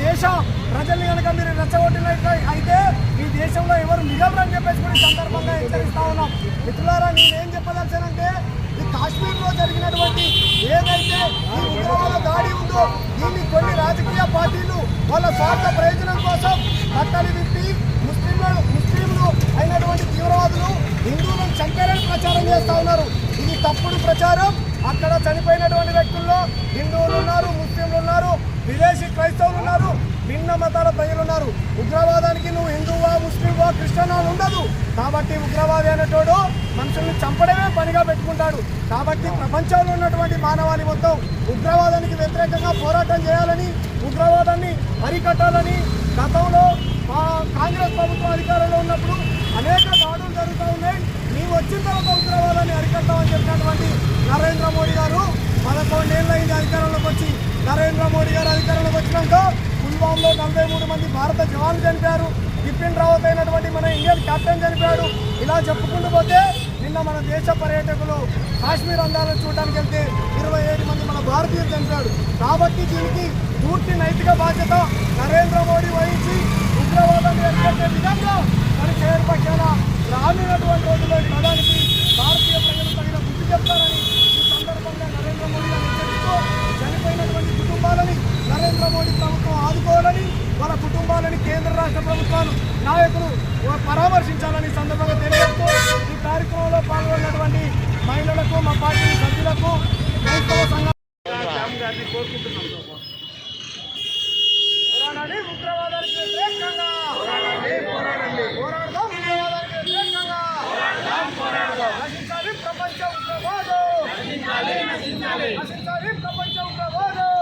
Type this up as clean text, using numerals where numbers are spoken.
దేశ ప్రజల్ని కనుక మీరు రెచ్చగొట్టినట్టు అయితే ఈ దేశంలో ఎవరు మిగలరని చెప్పేసి కూడా ఈ సందర్భంగా హెచ్చరిస్తా ఉన్నాం. మిత్రులారా, నేనేం చెప్పదలిచానంటే ఈ కాశ్మీర్లో జరిగినటువంటి ఏదైతే ఈ ఉగ్రవాద దాడి ఉందో దీన్ని కొన్ని రాజకీయ పార్టీలు వాళ్ళ స్వార్థ ప్రయోజనం కోసం బట్టలు విప్పి ముస్లింలు అయినటువంటి తీవ్రవాదులు హిందువులను చంపారని ప్రచారం చేస్తూ ఉన్నారు. ఇది తప్పుడు ప్రచారం. అక్కడ చనిపోయినటువంటి వ్యక్తుల్లో హిందువులు ఉన్నారు, ముస్లింలు ఉన్నారు, విదేశీ క్రైస్తవులు ఉన్నారు, భిన్న మతాల ప్రజలు ఉన్నారు. ఉగ్రవాదానికి నువ్వు హిందువా, ముస్లింవా, క్రిస్టియన్ ఉండదు. కాబట్టి ఉగ్రవాది అనేటోడు మనుషుల్ని చంపడమే పనిగా పెట్టుకుంటాడు. కాబట్టి ప్రపంచంలో ఉన్నటువంటి మానవాళి మొత్తం ఉగ్రవాదానికి వ్యతిరేకంగా పోరాటం చేయాలని, ఉగ్రవాదాన్ని అరికట్టాలని గతంలో కాంగ్రెస్ ప్రభుత్వం అధికారంలో ఉన్నప్పుడు అనేక దాడులు జరుగుతూ ఉన్నాయి. నీవు వచ్చిన తర్వాత ఉగ్రవాదాన్ని అరికట్టామని చెప్పినటువంటి నరేంద్ర మోడీ గారు 11 ఏళ్ళు అయింది అధికారంలోకి వచ్చి. నరేంద్ర మోడీ గారు అధికారంలోకి వచ్చినాక పుల్వామాలో 43 మంది భారత జవాన్లు చనిపోయారు. బిపిన్ రావత్ అయినటువంటి మన ఇండియన్ కెప్టెన్ చనిపోయాడు. ఇలా చెప్పుకుంటూ పోతే నిన్న మన దేశ పర్యాటకులు కాశ్మీర్ అందాలను చూడడానికి వెళ్తే 27 మంది మన భారతీయులు చనిపోయాడు. కాబట్టి దీనికి పూర్తి నైతిక బాధ్యత నరేంద్ర మోడీ వహించి ఉగ్రవాదాన్ని అరికట్టే విధంగా మన చేరుపక్షాన రానున్నటువంటి రోజుల్లో ప్రధానికి భారతీయ ప్రజలు తగిన బుద్ధి చెప్తారని ఈ సందర్భంగా నరేంద్ర మోడీ గారు హెచ్చరిస్తూ చనిపోయినటువంటి కుటుంబాలని నరేంద్ర మోడీ ప్రభుత్వం ఆదుకోవాలని, వాళ్ళ కుటుంబాలని కేంద్ర రాష్ట్ర ప్రభుత్వాలు నాయకులు పరామర్శించాలని సందర్భంగా తెలియజేస్తూ ఈ కార్యక్రమంలో పాల్గొన్నటువంటి మహిళలకు, మా పార్టీ సభ్యులకు, క్రైస్తవ సంఘాలు కోరుకుంటున్నాం. ఉగ్రవాదానికి వ్యతిరేకంగా పోరాడదాం. ఉగ్రవాదానికి వ్యతిరేకంగా నశించాలి ప్రపంచ ఉగ్రవాదం. నశించాలి ప్రపంచ ఉగ్రవాదం.